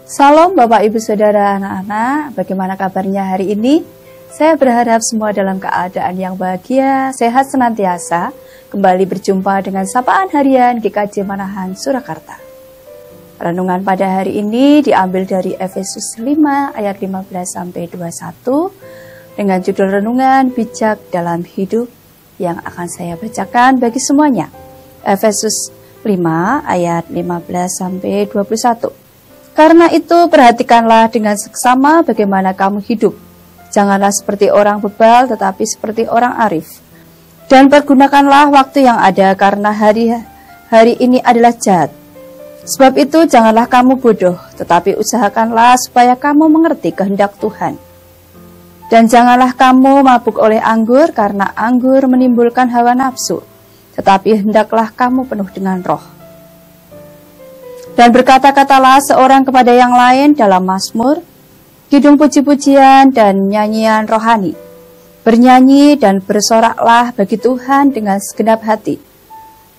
Salam Bapak Ibu Saudara anak-anak, bagaimana kabarnya hari ini? Saya berharap semua dalam keadaan yang bahagia, sehat senantiasa. Kembali berjumpa dengan Sapaan Harian GKJ Manahan Surakarta. Renungan pada hari ini diambil dari Efesus 5 ayat 15-21 dengan judul renungan bijak dalam hidup yang akan saya bacakan bagi semuanya. Efesus 5 ayat 15-21. Karena itu perhatikanlah dengan seksama bagaimana kamu hidup. Janganlah seperti orang bebal tetapi seperti orang arif. Dan pergunakanlah waktu yang ada karena hari ini adalah jahat. Sebab itu janganlah kamu bodoh tetapi usahakanlah supaya kamu mengerti kehendak Tuhan. Dan janganlah kamu mabuk oleh anggur karena anggur menimbulkan hawa nafsu. Tetapi hendaklah kamu penuh dengan roh. Dan berkata-katalah seorang kepada yang lain dalam mazmur, kidung puji-pujian dan nyanyian rohani. Bernyanyi dan bersoraklah bagi Tuhan dengan segenap hati.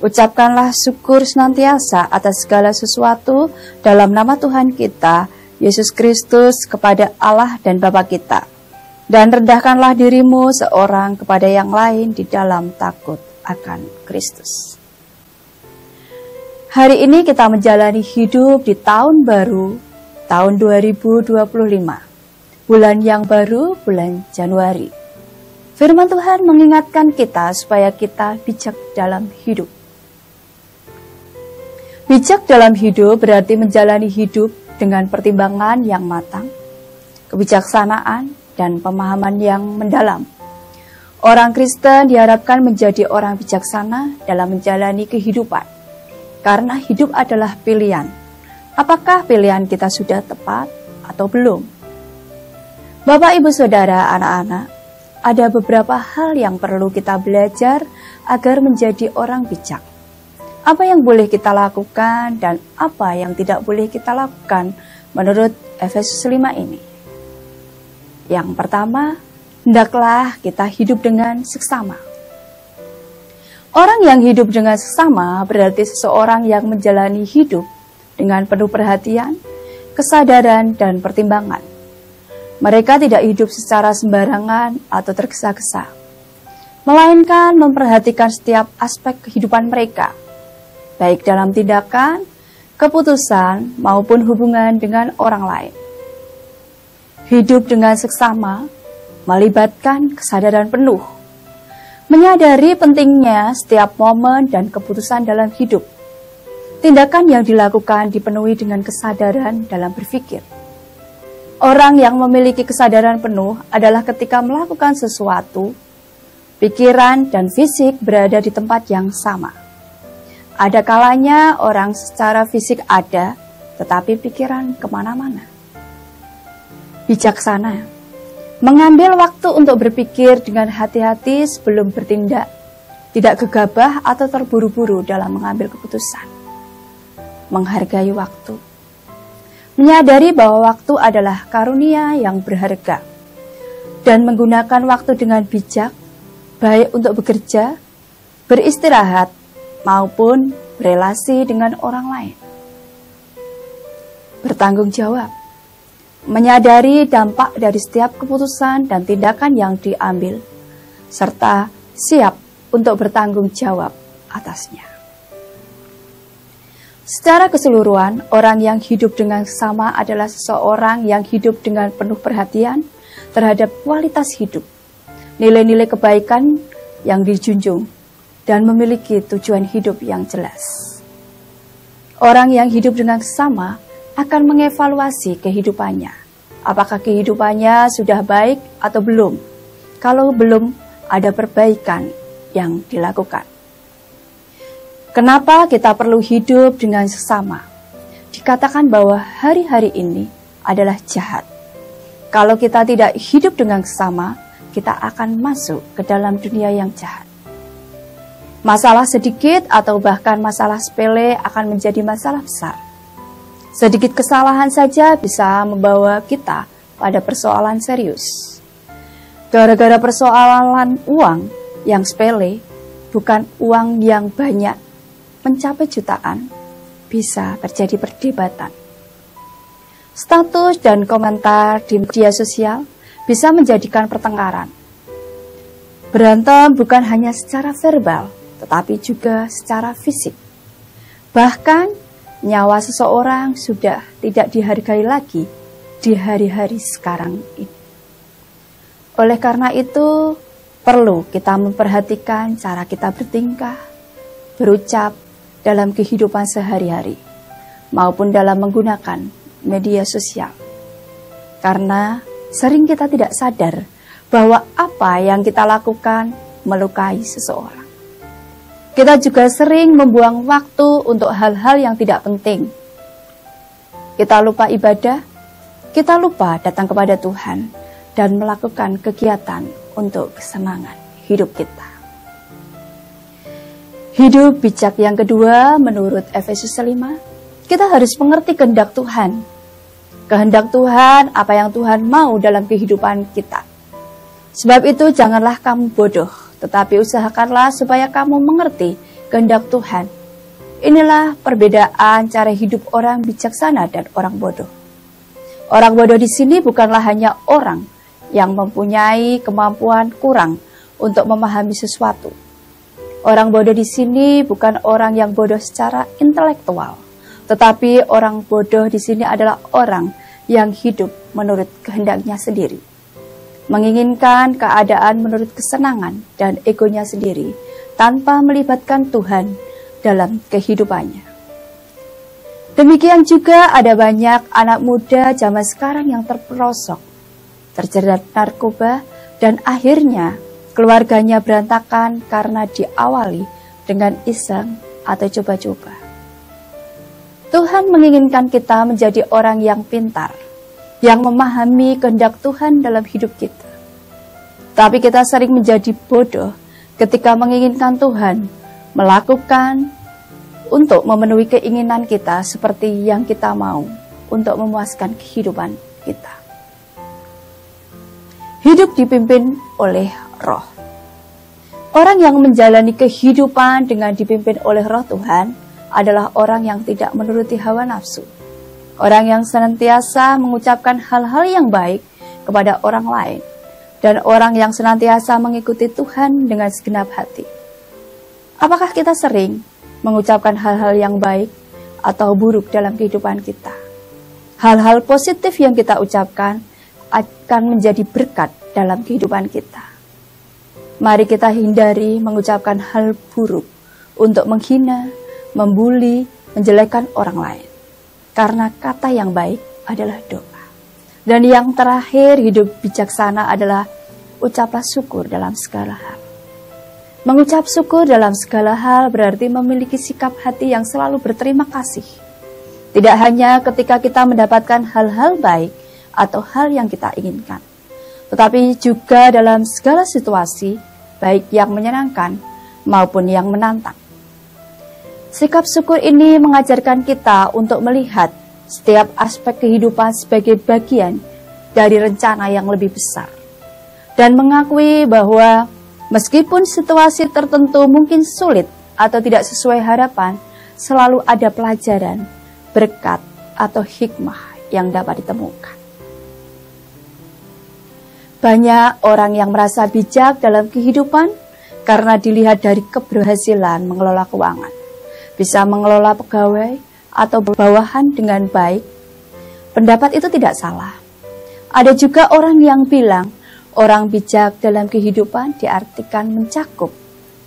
Ucapkanlah syukur senantiasa atas segala sesuatu dalam nama Tuhan kita, Yesus Kristus, kepada Allah dan Bapa kita. Dan rendahkanlah dirimu seorang kepada yang lain di dalam takut akan Kristus. Hari ini kita menjalani hidup di tahun baru, tahun 2025. Bulan yang baru, bulan Januari. Firman Tuhan mengingatkan kita supaya kita bijak dalam hidup. Bijak dalam hidup berarti menjalani hidup dengan pertimbangan yang matang, kebijaksanaan, dan pemahaman yang mendalam. Orang Kristen diharapkan menjadi orang bijaksana dalam menjalani kehidupan. Karena hidup adalah pilihan. Apakah pilihan kita sudah tepat atau belum? Bapak, Ibu, Saudara, anak-anak, ada beberapa hal yang perlu kita belajar agar menjadi orang bijak. Apa yang boleh kita lakukan dan apa yang tidak boleh kita lakukan menurut Efesus 5 ini? Yang pertama, hendaklah kita hidup dengan seksama. Orang yang hidup dengan seksama berarti seseorang yang menjalani hidup dengan penuh perhatian, kesadaran, dan pertimbangan. Mereka tidak hidup secara sembarangan atau tergesa-gesa, melainkan memperhatikan setiap aspek kehidupan mereka, baik dalam tindakan, keputusan, maupun hubungan dengan orang lain. Hidup dengan seksama melibatkan kesadaran penuh, menyadari pentingnya setiap momen dan keputusan dalam hidup. Tindakan yang dilakukan dipenuhi dengan kesadaran dalam berpikir. Orang yang memiliki kesadaran penuh adalah ketika melakukan sesuatu, pikiran dan fisik berada di tempat yang sama. Ada kalanya orang secara fisik ada, tetapi pikiran kemana-mana. Bijaksana mengambil waktu untuk berpikir dengan hati-hati sebelum bertindak, tidak gegabah atau terburu-buru dalam mengambil keputusan. Menghargai waktu, menyadari bahwa waktu adalah karunia yang berharga, dan menggunakan waktu dengan bijak, baik untuk bekerja, beristirahat, maupun berelasi dengan orang lain. Bertanggung jawab, menyadari dampak dari setiap keputusan dan tindakan yang diambil, serta siap untuk bertanggung jawab atasnya. Secara keseluruhan, orang yang hidup dengan seksama adalah seseorang yang hidup dengan penuh perhatian terhadap kualitas hidup, nilai-nilai kebaikan yang dijunjung, dan memiliki tujuan hidup yang jelas. Orang yang hidup dengan seksama akan mengevaluasi kehidupannya. Apakah kehidupannya sudah baik atau belum? Kalau belum, ada perbaikan yang dilakukan. Kenapa kita perlu hidup dengan seksama? Dikatakan bahwa hari-hari ini adalah jahat. Kalau kita tidak hidup dengan seksama, kita akan masuk ke dalam dunia yang jahat. Masalah sedikit atau bahkan masalah sepele akan menjadi masalah besar. Sedikit kesalahan saja bisa membawa kita pada persoalan serius. Gara-gara persoalan uang yang sepele, bukan uang yang banyak, mencapai jutaan, bisa terjadi perdebatan. Status dan komentar di media sosial bisa menjadikan pertengkaran. Berantem bukan hanya secara verbal, tetapi juga secara fisik. Bahkan, nyawa seseorang sudah tidak dihargai lagi di hari-hari sekarang ini. Oleh karena itu, perlu kita memperhatikan cara kita bertingkah, berucap dalam kehidupan sehari-hari, maupun dalam menggunakan media sosial. Karena sering kita tidak sadar bahwa apa yang kita lakukan melukai seseorang. Kita juga sering membuang waktu untuk hal-hal yang tidak penting. Kita lupa ibadah, kita lupa datang kepada Tuhan dan melakukan kegiatan untuk kesenangan hidup kita. Hidup bijak yang kedua menurut Efesus 5, kita harus mengerti kehendak Tuhan. Kehendak Tuhan, apa yang Tuhan mau dalam kehidupan kita. Sebab itu janganlah kamu bodoh, tetapi usahakanlah supaya kamu mengerti kehendak Tuhan. Inilah perbedaan cara hidup orang bijaksana dan orang bodoh. Orang bodoh di sini bukanlah hanya orang yang mempunyai kemampuan kurang untuk memahami sesuatu. Orang bodoh di sini bukan orang yang bodoh secara intelektual, tetapi orang bodoh di sini adalah orang yang hidup menurut kehendaknya sendiri, menginginkan keadaan menurut kesenangan dan egonya sendiri, tanpa melibatkan Tuhan dalam kehidupannya. Demikian juga ada banyak anak muda zaman sekarang yang terperosok, terjerat narkoba, dan akhirnya keluarganya berantakan karena diawali dengan iseng atau coba-coba. Tuhan menginginkan kita menjadi orang yang pintar, yang memahami kehendak Tuhan dalam hidup kita. Tapi kita sering menjadi bodoh ketika menginginkan Tuhan melakukan untuk memenuhi keinginan kita seperti yang kita mau untuk memuaskan kehidupan kita. Hidup dipimpin oleh Roh. Orang yang menjalani kehidupan dengan dipimpin oleh Roh Tuhan adalah orang yang tidak menuruti hawa nafsu. Orang yang senantiasa mengucapkan hal-hal yang baik kepada orang lain, dan orang yang senantiasa mengikuti Tuhan dengan segenap hati. Apakah kita sering mengucapkan hal-hal yang baik atau buruk dalam kehidupan kita? Hal-hal positif yang kita ucapkan akan menjadi berkat dalam kehidupan kita. Mari kita hindari mengucapkan hal buruk untuk menghina, membuli, menjelekkan orang lain. Karena kata yang baik adalah doa. Dan yang terakhir, hidup bijaksana adalah ucaplah syukur dalam segala hal. Mengucap syukur dalam segala hal berarti memiliki sikap hati yang selalu berterima kasih. Tidak hanya ketika kita mendapatkan hal-hal baik atau hal yang kita inginkan, tetapi juga dalam segala situasi, baik yang menyenangkan maupun yang menantang. Sikap syukur ini mengajarkan kita untuk melihat setiap aspek kehidupan sebagai bagian dari rencana yang lebih besar, dan mengakui bahwa meskipun situasi tertentu mungkin sulit atau tidak sesuai harapan, selalu ada pelajaran, berkat, atau hikmah yang dapat ditemukan. Banyak orang yang merasa bijak dalam kehidupan karena dilihat dari keberhasilan mengelola keuangan, bisa mengelola pegawai atau bawahan dengan baik. Pendapat itu tidak salah. Ada juga orang yang bilang orang bijak dalam kehidupan diartikan mencakup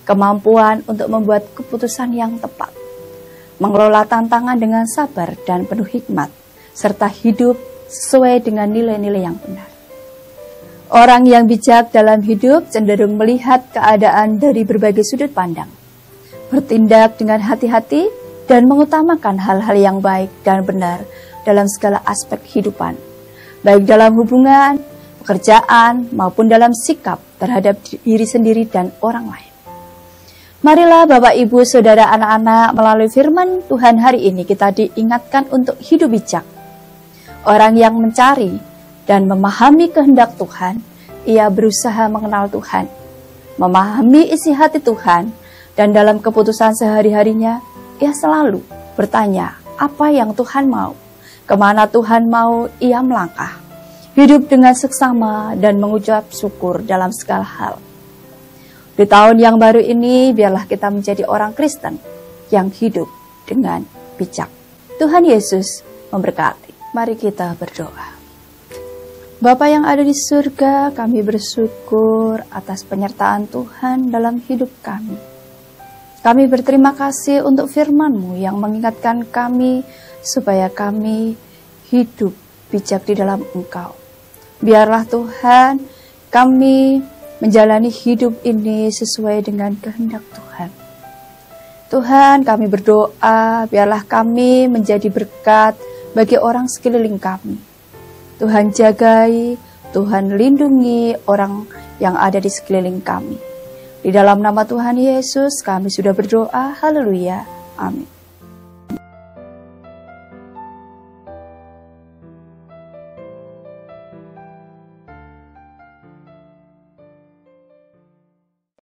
kemampuan untuk membuat keputusan yang tepat, mengelola tantangan dengan sabar dan penuh hikmat, serta hidup sesuai dengan nilai-nilai yang benar. Orang yang bijak dalam hidup cenderung melihat keadaan dari berbagai sudut pandang, bertindak dengan hati-hati, dan mengutamakan hal-hal yang baik dan benar dalam segala aspek kehidupan, baik dalam hubungan, pekerjaan, maupun dalam sikap terhadap diri sendiri dan orang lain. Marilah Bapak, Ibu, Saudara, anak-anak, melalui firman Tuhan hari ini kita diingatkan untuk hidup bijak. Orang yang mencari dan memahami kehendak Tuhan, ia berusaha mengenal Tuhan, memahami isi hati Tuhan, dan dalam keputusan sehari-harinya, ia selalu bertanya apa yang Tuhan mau. kemana Tuhan mau ia melangkah, hidup dengan seksama dan mengucap syukur dalam segala hal. Di tahun yang baru ini, biarlah kita menjadi orang Kristen yang hidup dengan bijak. Tuhan Yesus memberkati. Mari kita berdoa. Bapa yang ada di surga, kami bersyukur atas penyertaan Tuhan dalam hidup kami. Kami berterima kasih untuk firman-Mu yang mengingatkan kami supaya kami hidup bijak di dalam Engkau. Biarlah Tuhan, kami menjalani hidup ini sesuai dengan kehendak Tuhan. Tuhan, kami berdoa, biarlah kami menjadi berkat bagi orang sekeliling kami. Tuhan jagai, Tuhan lindungi orang yang ada di sekeliling kami. Di dalam nama Tuhan Yesus kami sudah berdoa, haleluya, amin.